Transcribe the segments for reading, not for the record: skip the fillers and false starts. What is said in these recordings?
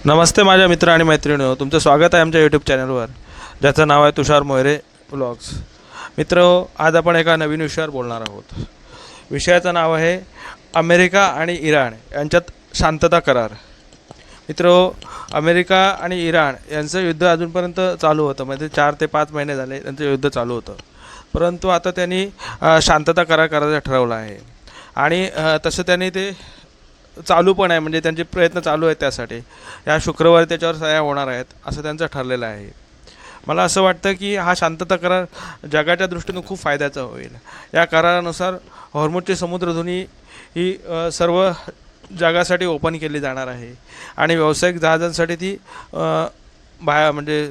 नमस्ते माझ्या मित्र आणि मैत्रिणींनो, तुमचं स्वागत आहे आमच्या यूट्यूब चॅनलवर, ज्याचं नाव आहे तुषार मोहरे व्लॉग्स. मित्र, आज आपण एका नवीन विषयावर बोलणार आहोत. विषयाचं नाव आहे अमेरिका आणि इराण यांच्यात शांतता करार. मित्र, अमेरिका आणि इराण यांचं युद्ध अजूनपर्यंत चालू होतं, म्हणजे 4 ते 5 महिने झाले त्यांचं युद्ध चालू होतं. परंतु आता त्यांनी शांतता करार करायचं ठरवलं आहे आणि तसं त्यांनी ते चालू पण आहे, म्हणजे त्यांचे प्रयत्न चालू आहेत. त्यासाठी या शुक्रवारी त्याच्यावर सह्या होणार आहेत असं त्यांचं ठरलेलं आहे. मला असं वाटतं की हा शांतता करार जगाच्या दृष्टीने खूप फायद्याचा होईल. या करारानुसार हॉर्मुझची समुद्रधुनी ही सर्व जगासाठी ओपन केली जाणार आहे आणि व्यावसायिक जहाजांसाठी ती म्हणजे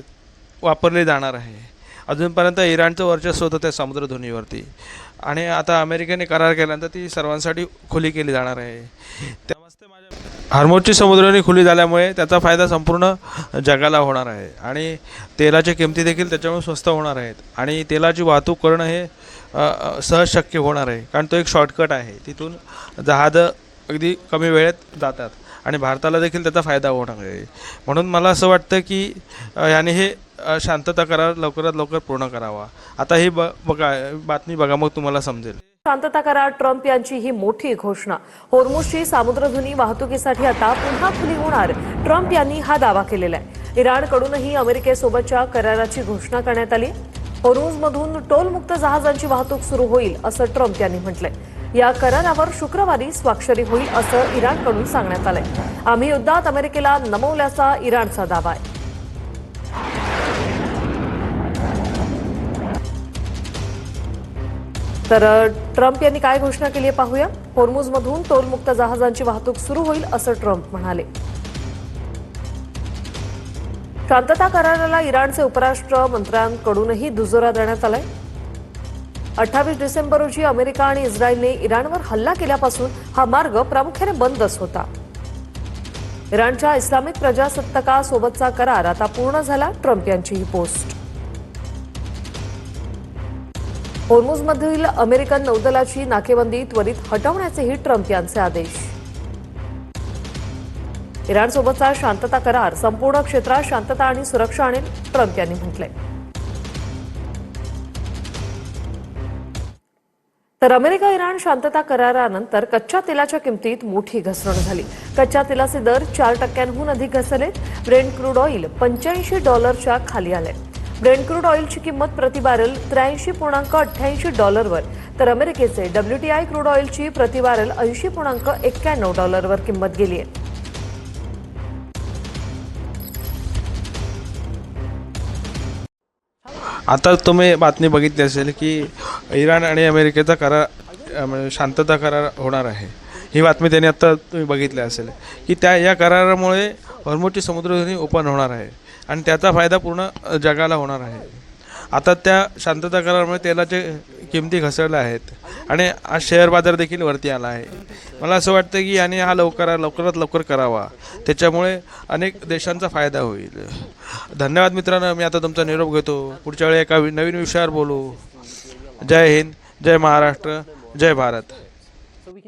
वापरली जाणार आहे. अजूनपर्यंत इराणचं वर्चस्व होतं त्या समुद्रधुनीवरती आणि आता अमेरिकेने करार केल्यानंतर ती सर्वांसाठी खुली केली जाणार आहे. हॉर्मुझची समुद्रधुनी खुली झाल्यामुळे त्याचा फायदा संपूर्ण जगाला होणार आहे आणि तेलाच्या किमती देखील त्याच्यामुळे स्वस्त होणार आहेत आणि तेलाची वाहतूक करणं हे सहज शक्य होणार आहे, कारण तो एक शॉर्टकट आहे. तिथून जहाजं अगदी कमी वेळेत जातात आणि भारताला देखील त्याचा फायदा होणार आहे. म्हणून मला असं वाटतं की याने हे शांतता करार लवकरात लवकर पूर्ण करावा. आता ही बातमी बघा, मग तुम्हाला समजेल. शांतता करार ट्रम्प यांची ही मोठी घोषणा. हॉर्मुझची सामुद्रधुनी वाहतुकीसाठी आता पुन्हा खुली होणार, ट्रम्प यांनी हा दावा केलेला आहे. इराणकडूनही अमेरिकेसोबतच्या कराराची घोषणा करण्यात आली. हॉर्मुझमधून टोलमुक्त जहाजांची वाहतूक सुरू होईल असं ट्रम्प यांनी म्हटलंय. या करारावर शुक्रवारी स्वाक्षरी होईल असं इराणकडून सांगण्यात आलंय. आम्ही युद्धात अमेरिकेला नमवल्याचा इराणचा दावा आहे. तर ट्रम्प यांनी काय घोषणा केली आहे पाहूया. हॉर्मुझमधून टोलमुक्त जहाजांची वाहतूक सुरू होईल असं ट्रम्प म्हणाले. शांतता कराराला इराणचे उपराष्ट्र मंत्र्यांकडूनही दुजोरा देण्यात आलाय. 28 डिसेंबर रोजी अमेरिका आणि इस्रायलने इराणवर हल्ला केल्यापासून हा मार्ग प्रामुख्याने बंदच होता. इराणच्या इस्लामिक प्रजासत्ताकासोबतचा करार आता पूर्ण झाला, ट्रम्प यांची ही पोस्ट. हॉर्मुझमधील अमेरिकन नौदलाची नाकेबंदी त्वरित हटवण्याचेही ट्रम्प यांचे आदेश. इराणसोबतचा शांतता करार संपूर्ण क्षेत्रात शांतता आणि सुरक्षा आणेल, ट्रम्प यांनी म्हटलंय. तर अमेरिका इराण शांतता करारानंतर कच्च्या तेलाच्या किमतीत मोठी घसरण झाली. कच्च्या तेलाचे दर 4% अधिक घसरले. ब्रेंट क्रूड ऑइल $85 खाली आले. ब्रेंट क्रूड ऑइलची किंमत प्रति बॅरल $83.88 तर अमेरिकेचे WTI क्रूड ऑइलची प्रति बॅरल $80.91 किंमत गेली आहे. आता तुम्ही बातमी बघितली असेल की इराण आणि अमेरिकेचा करार शांतता करार होणार आहे. ही बातमी त्यांनी आत्ता तुम्ही बघितली असेल की या करारामुळे हॉर्मुझची समुद्रधुनी ओपन होणार आहे आणि त्याचा फायदा पूर्ण जगाला होणार आहे. आता त्या शांतता करारामुळे तेलाचे किमती घसरल्या आहेत आणि आज शेअर बाजार देखील वरती आला आहे. मला असं वाटतं की याने हा लवकरात लवकर करावा, त्याच्यामुळे अनेक देशांचा फायदा होईल. धन्यवाद मित्रांनो, मी आता तुमचा निरोप घेतो. पुढच्या वेळी एका नवीन विषयावर बोलू. जय हिंद, जय महाराष्ट्र, जय भारत.